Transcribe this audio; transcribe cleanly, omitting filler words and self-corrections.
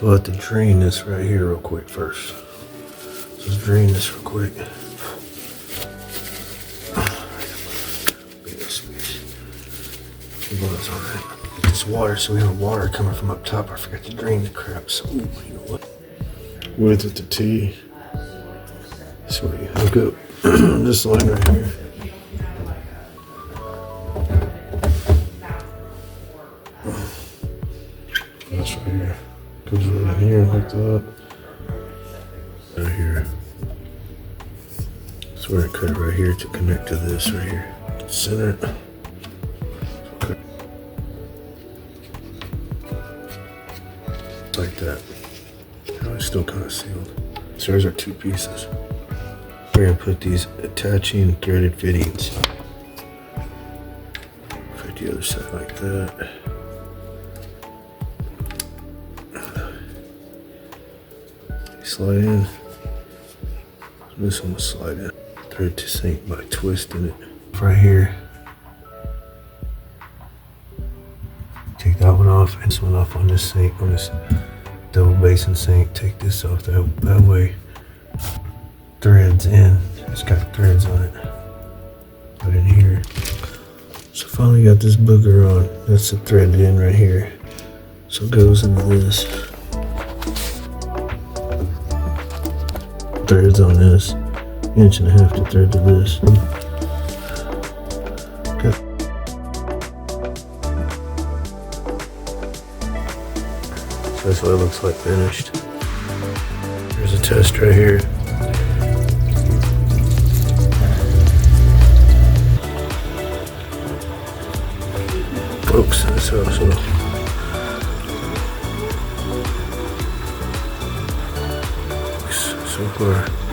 So we'll have to drain this right here real quick first. So let's drain this real quick. This water, so we have water coming from up top. I forgot to drain the crap. So, you know what? Width at the T. So we hook up this line right here. That's right here. Goes right in here like that. Right here. So we're gonna cut it right here to connect to this right here. Center it. Like that. Oh, it's still kind of sealed. So there's our two pieces. We're gonna put these attaching threaded fittings. Put the other side like that. Slide in. This one will slide in. Thread to sink by twisting it. Right here. Take that one off and this one off on this sink, on this double basin sink. Take this off that way. Threads in. It's got threads on it. Put in here. So finally got this booger on. That's the threaded in right here. So it goes into this. Threads on this. 1.5 inches to thread to this. So that's what it looks like finished. There's a test right here. Folks, that's how so far.